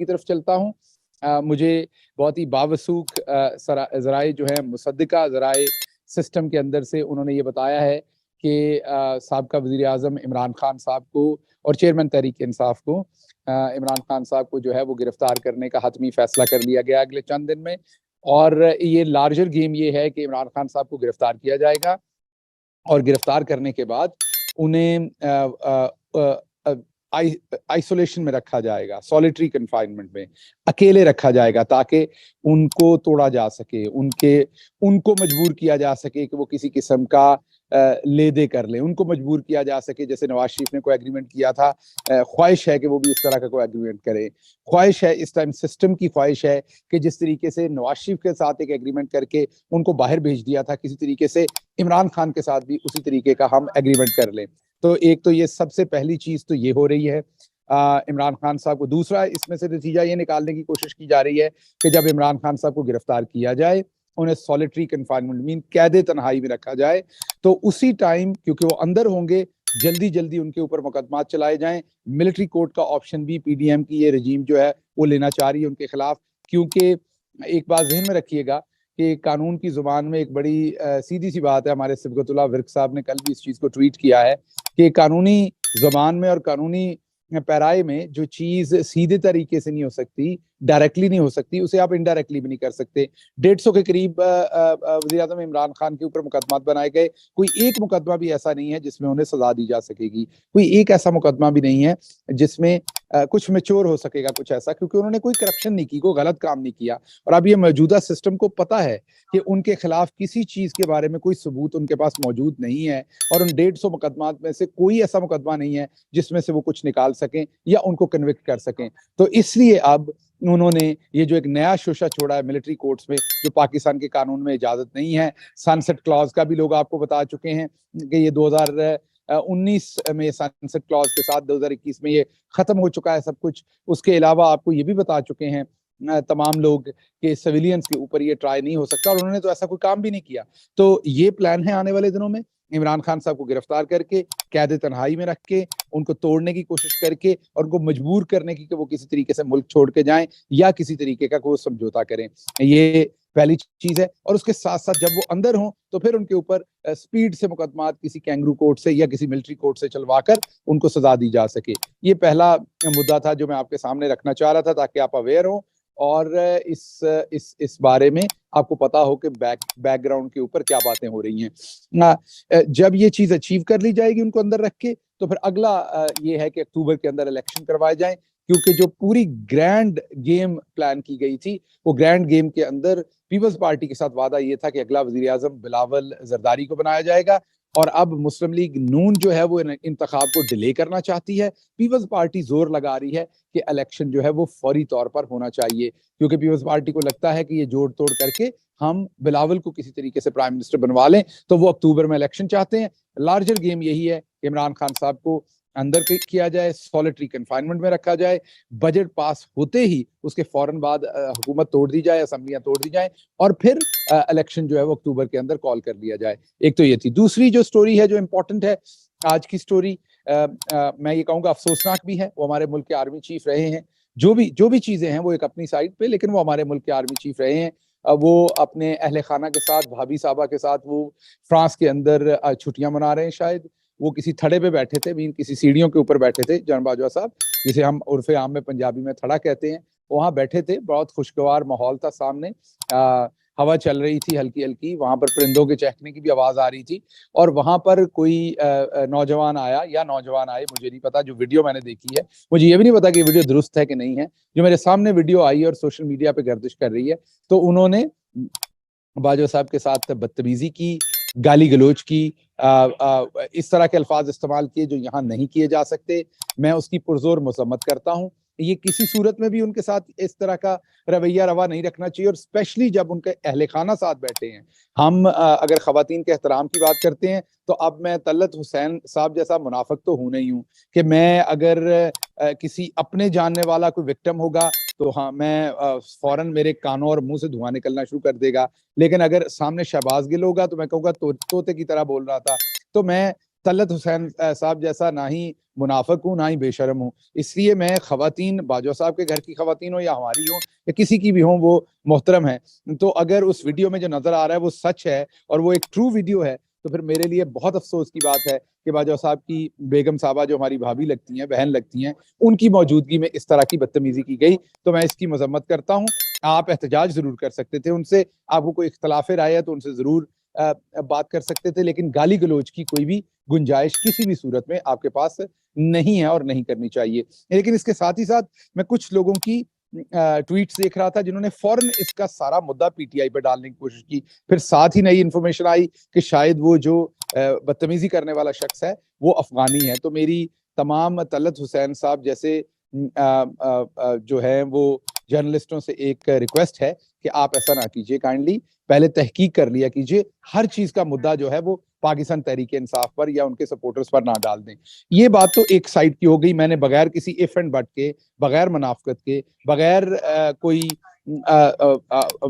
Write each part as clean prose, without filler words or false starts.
کی طرف چلتا ہوں. مجھے بہت ہی باوثوق ذرائع جو ہیں مصدقہ ذرائع سسٹم کے اندر سے انہوں نے یہ بتایا ہے کہ سابقہ وزیر اعظم عمران خان صاحب کو اور چیئرمین تحریک انصاف کو عمران خان صاحب کو جو ہے وہ گرفتار کرنے کا حتمی فیصلہ کر لیا گیا اگلے چند دن میں. اور یہ لارجر گیم یہ ہے کہ عمران خان صاحب کو گرفتار کیا جائے گا اور گرفتار کرنے کے بعد انہیں آئسولیشن میں رکھا جائے گا, سولیٹری کنفائنمنٹ میں اکیلے رکھا جائے گا, تاکہ ان کو توڑا جا سکے, ان کو مجبور کیا جا سکے کہ وہ کسی قسم کا لے دے کر لیں, ان کو مجبور کیا جا سکے جیسے نواز شریف نے کوئی ایگریمنٹ کیا تھا. خواہش ہے کہ وہ بھی اس طرح کا کوئی ایگریمنٹ کرے. خواہش ہے اس ٹائم سسٹم کی خواہش ہے کہ جس طریقے سے نواز شریف کے ساتھ ایک ایگریمنٹ کر کے ان کو باہر بھیج دیا تھا, کسی طریقے سے عمران خان کے ساتھ بھی اسی طریقے کا ہم ایگریمنٹ کر لیں. تو ایک تو یہ سب سے پہلی چیز تو یہ ہو رہی ہے عمران خان صاحب کو. دوسرا اس میں سے نتیجہ یہ نکالنے کی کوشش کی جا رہی ہے کہ جب عمران خان صاحب کو گرفتار کیا جائے, انہیں سولیٹری کنفائنمنٹ مین قید تنہائی میں رکھا جائے, تو اسی ٹائم کیونکہ وہ اندر ہوں گے جلدی ان کے اوپر مقدمات چلائے جائیں. ملٹری کورٹ کا آپشن بھی پی ڈی ایم کی یہ رجیم جو ہے وہ لینا چاہ رہی ہے ان کے خلاف, کیونکہ ایک بات ذہن میں رکھیے گا کہ قانون کی زبان میں ایک بڑی سیدھی سی بات ہے. ہمارے صبغت اللہ ورک صاحب نے کل بھی اس چیز کو ٹویٹ کیا ہے کہ قانونی زبان میں اور قانونی پیرائے میں جو چیز سیدھے طریقے سے نہیں ہو سکتی, ڈائریکٹلی نہیں ہو سکتی, اسے آپ انڈائریکٹلی بھی نہیں کر سکتے. 150 کے قریب وزیر اعظم عمران خان کے اوپر مقدمات بنائے گئے. کوئی ایک مقدمہ بھی ایسا نہیں ہے جس میں انہیں سزا دی جا سکے گی. کوئی ایک ایسا مقدمہ بھی نہیں ہے جس میں کچھ میچور ہو سکے گا کچھ ایسا, کیونکہ انہوں نے کوئی کرپشن نہیں کی, کوئی غلط کام نہیں کیا. اور اب یہ موجودہ سسٹم کو پتا ہے کہ ان کے خلاف کسی چیز کے بارے میں کوئی ثبوت ان کے پاس موجود نہیں ہے, اور ان 150 مقدمات میں سے کوئی ایسا مقدمہ نہیں ہے جس میں سے وہ کچھ نکال سکیں یا ان کو کنوکٹ کر سکیں. تو اس لیے اب انہوں نے یہ جو ایک نیا شوشہ چھوڑا ہے ملٹری کورٹس میں, جو پاکستان کے قانون میں اجازت نہیں ہے. سنسٹ کلاز کا بھی لوگ آپ کو بتا چکے ہیں کہ یہ 2019 میں سنسٹ کلاز کے ساتھ 2021 میں یہ ختم ہو چکا ہے سب کچھ. اس کے علاوہ آپ کو یہ بھی بتا چکے ہیں تمام لوگ کہ سویلینز کے اوپر یہ ٹرائی نہیں ہو سکتا, اور انہوں نے تو ایسا کوئی کام بھی نہیں کیا. تو یہ پلان ہے آنے والے دنوں میں عمران خان صاحب کو گرفتار کر کے قید تنہائی میں رکھ کے ان کو توڑنے کی کوشش کر کے اور ان کو مجبور کرنے کی کہ وہ کسی طریقے سے ملک چھوڑ کے جائیں یا کسی طریقے کا کوئی سمجھوتا کریں. یہ پہلی چیز ہے. اور اس کے ساتھ ساتھ جب وہ اندر ہوں تو پھر ان کے اوپر سپیڈ سے مقدمات کسی کینگرو کورٹ سے یا کسی ملٹری کورٹ سے چلوا کر ان کو سزا دی جا سکے. یہ پہلا مدعا تھا جو میں آپ کے سامنے رکھنا چاہ رہا تھا, تاکہ آپ اویئر ہوں اور اس بارے میں آپ کو پتا ہو کہ بیک گراؤنڈ کے اوپر کیا باتیں ہو رہی ہیں. جب یہ چیز اچیو کر لی جائے گی ان کو اندر رکھ کے, تو پھر اگلا یہ ہے کہ اکتوبر کے اندر الیکشن کروائے جائیں, کیونکہ جو پوری گرینڈ گیم پلان کی گئی تھی وہ گرینڈ گیم کے اندر پیپلز پارٹی کے ساتھ وعدہ یہ تھا کہ اگلا وزیر اعظم بلاول زرداری کو بنایا جائے گا, اور اب مسلم لیگ نون جو ہے وہ انتخاب کو ڈیلے کرنا چاہتی ہے. پیپلز پارٹی زور لگا رہی ہے کہ الیکشن جو ہے وہ فوری طور پر ہونا چاہیے, کیونکہ پیپلز پارٹی کو لگتا ہے کہ یہ جوڑ توڑ کر کے ہم بلاول کو کسی طریقے سے پرائم منسٹر بنوا لیں, تو وہ اکتوبر میں الیکشن چاہتے ہیں. لارجر گیم یہی ہے کہ عمران خان صاحب کو اندر کیا جائے, سولیٹری کنفائنمنٹ میں رکھا جائے, بجٹ پاس ہوتے ہی اس کے فوراً بعد حکومت توڑ دی جائے, اسمبلیاں توڑ دی جائیں, اور پھر الیکشن جو ہے وہ اکتوبر کے اندر کال کر لیا جائے. ایک تو یہ تھی. دوسری جو سٹوری ہے جو امپورٹنٹ ہے آج کی سٹوری, میں یہ کہوں گا افسوسناک بھی ہے. وہ ہمارے ملک کے آرمی چیف رہے ہیں. جو بھی چیزیں ہیں وہ ایک اپنی سائڈ پہ, لیکن وہ ہمارے ملک کے آرمی چیف رہے ہیں. وہ اپنے اہل خانہ کے ساتھ, بھابھی صاحبہ کے ساتھ وہ فرانس کے اندر چھٹیاں منا رہے ہیں. شاید وہ کسی تھڑے پہ بیٹھے تھے, کسی سیڑھیوں کے اوپر بیٹھے تھے, جان باجوہ صاحب جسے ہم عرف عام میں پنجابی میں تھڑا کہتے ہیں, وہاں بیٹھے تھے. بہت خوشگوار ماحول تھا سامنے, ہوا چل رہی تھی ہلکی ہلکی, وہاں پر پرندوں کے چہکنے کی بھی آواز آ رہی تھی. اور وہاں پر کوئی نوجوان آیا یا نوجوان آئے, مجھے نہیں پتا. جو ویڈیو میں نے دیکھی ہے, مجھے یہ بھی نہیں پتا کہ ویڈیو درست ہے کہ نہیں ہے, جو میرے سامنے ویڈیو آئی اور سوشل میڈیا پہ گردش کر رہی ہے, تو انہوں نے باجوہ صاحب کے ساتھ بدتمیزی کی, گالی گلوچ کی, اس طرح کے الفاظ استعمال کیے جو یہاں نہیں کیے جا سکتے. میں اس کی پرزور مذمت کرتا ہوں. یہ کسی صورت میں بھی ان کے ساتھ اس طرح کا رویہ روا نہیں رکھنا چاہیے, اور اسپیشلی جب ان کے اہل خانہ ساتھ بیٹھے ہیں. ہم اگر خواتین کے احترام کی بات کرتے ہیں تو اب میں طلعت حسین صاحب جیسا منافق تو ہوں نہیں ہوں کہ میں اگر کسی اپنے جاننے والا کوئی وکٹم ہوگا تو ہاں میں فوراً میرے کانوں اور منہ سے دھواں نکلنا شروع کر دے گا. لیکن اگر سامنے شہباز گل ہوگا تو میں کہوں گا طوطے کی طرح بول رہا تھا. تو میں طلعت حسین صاحب جیسا نہ ہی منافق ہوں نہ ہی بے شرم ہوں، اس لیے میں خواتین باجوہ صاحب کے گھر کی خواتین ہوں یا ہماری ہوں یا کسی کی بھی ہوں وہ محترم ہیں، تو اگر اس ویڈیو میں جو نظر آ رہا ہے وہ سچ ہے اور وہ ایک ٹرو ویڈیو ہے تو پھر میرے لیے بہت افسوس کی بات ہے کہ باجوہ صاحب کی بیگم صاحبہ جو ہماری بھابھی لگتی ہیں، بہن لگتی ہیں، ان کی موجودگی میں اس طرح کی بدتمیزی کی گئی، تو میں اس کی مذمت کرتا ہوں۔ آپ احتجاج ضرور کر سکتے تھے ان سے، آپ کو کوئی اختلاف رائے ہے تو ان سے ضرور بات کر سکتے تھے، لیکن گالی گلوچ کی کوئی بھی گنجائش کسی بھی صورت میں آپ کے پاس نہیں ہے اور نہیں کرنی چاہیے۔ لیکن اس کے ساتھ ہی ساتھ میں کچھ لوگوں کی ٹویٹس دیکھ رہا تھا جنہوں نے فوراً اس کا سارا مدعا پی ٹی آئی پہ ڈالنے کی کوشش کی، پھر ساتھ ہی نئی انفارمیشن آئی کہ شاید وہ جو بدتمیزی کرنے والا شخص ہے وہ افغانی ہے۔ تو میری تمام طلعت حسین صاحب جیسے جو ہے وہ جرنلسٹوں سے ایک ریکویسٹ ہے کہ آپ ایسا نہ کیجیے، کائنڈلی پہلے تحقیق کر لیا کیجیے، ہر چیز کا مدعا جو ہے وہ پاکستان تحریک انصاف پر یا ان کے سپورٹرز پر نہ ڈال دیں۔ یہ بات تو ایک سائڈ کی ہو گئی، میں نے بغیر کسی اف اینڈ بٹ کے، بغیر منافقت کے، بغیر کوئی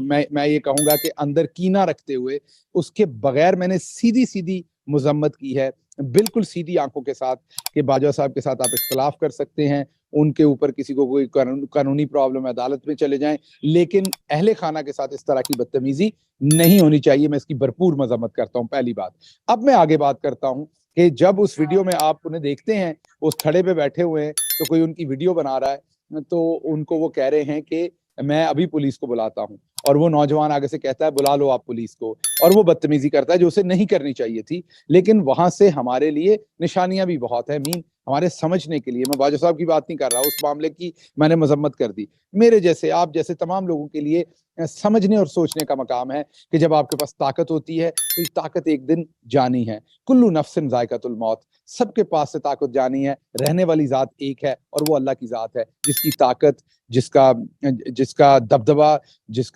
میں یہ کہوں گا کہ اندر کینہ رکھتے ہوئے، اس کے بغیر میں نے سیدھی سیدھی مذمت کی ہے، بالکل سیدھی آنکھوں کے ساتھ، کہ باجوہ صاحب کے ساتھ آپ اختلاف کر سکتے ہیں، ان کے اوپر کسی کو کوئی قانونی پرابلم ہے عدالت میں چلے جائیں، لیکن اہل خانہ کے ساتھ اس طرح کی بدتمیزی نہیں ہونی چاہیے۔ میں اس کی بھرپور مذمت کرتا ہوں، پہلی بات۔ اب میں آگے بات کرتا ہوں کہ جب اس ویڈیو میں آپ انہیں دیکھتے ہیں اس تھڑے پہ بیٹھے ہوئے ہیں تو کوئی ان کی ویڈیو بنا رہا ہے تو ان کو وہ کہہ رہے ہیں کہ میں ابھی پولیس کو بلاتا ہوں، اور وہ نوجوان آگے سے کہتا ہے بلا لو آپ پولیس کو، اور وہ بدتمیزی کرتا ہے جو اسے نہیں کرنی چاہیے تھی۔ لیکن وہاں سے ہمارے لیے نشانیاں بھی بہت ہیں مین، ہمارے سمجھنے کے لیے۔ میں باجوہ صاحب کی بات نہیں کر رہا، اس معاملے کی میں نے مذمت کر دی، میرے جیسے آپ جیسے تمام لوگوں کے لیے سمجھنے اور سوچنے کا مقام ہے کہ جب آپ کے پاس طاقت ہوتی ہے تو یہ طاقت ایک دن جانی ہے۔ کلو نفس ذائقۃ الموت، سب کے پاس سے طاقت جانی ہے، رہنے والی ذات ایک ہے اور وہ اللہ کی ذات ہے، جس کی طاقت، جس کا دبدبہ، جس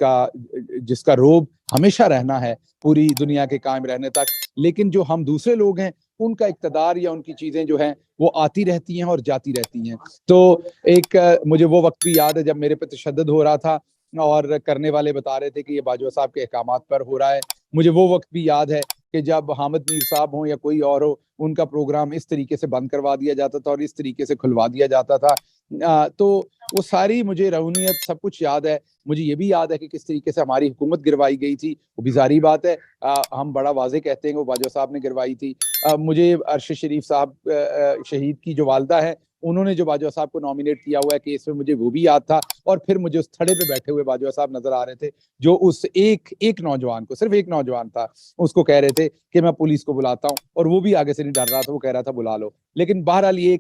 کا روب ہمیشہ رہنا ہے پوری دنیا کے قائم رہنے تک۔ لیکن جو ہم دوسرے لوگ ہیں ان کا اقتدار یا ان کی چیزیں جو ہیں وہ آتی رہتی ہیں اور جاتی رہتی ہیں۔ تو ایک مجھے وہ وقت بھی یاد ہے جب میرے پہ تشدد ہو رہا تھا اور کرنے والے بتا رہے تھے کہ یہ باجوہ صاحب کے احکامات پر ہو رہا ہے۔ مجھے وہ وقت بھی یاد ہے کہ جب حامد میر صاحب ہوں یا کوئی اور ہو، ان کا پروگرام اس طریقے سے بند کروا دیا جاتا تھا اور اس طریقے سے کھلوا دیا جاتا تھا۔ تو وہ ساری مجھے رہونیت سب کچھ یاد ہے۔ مجھے یہ بھی یاد ہے کہ کس طریقے سے ہماری حکومت گروائی گئی تھی، وہ بھی ظاہری بات ہے، ہم بڑا واضح کہتے ہیں کہ وہ باجوہ صاحب نے گروائی تھی۔ مجھے ارشد شریف صاحب شہید کی جو والدہ ہے، انہوں نے جو باجوہ صاحب کو نامینیٹ کیا ہوا ہے کیس میں، مجھے وہ بھی یاد تھا، اور پھر مجھے اس تھڑے پہ بیٹھے ہوئے باجوہ صاحب نظر آ رہے تھے جو اس ایک نوجوان کو، صرف ایک نوجوان تھا، اس کو کہہ رہے تھے کہ میں پولیس کو بلاتا ہوں، اور وہ بھی آگے سے نہیں ڈر رہا تھا، وہ کہہ رہا تھا بلا لو۔ لیکن بہرحال یہ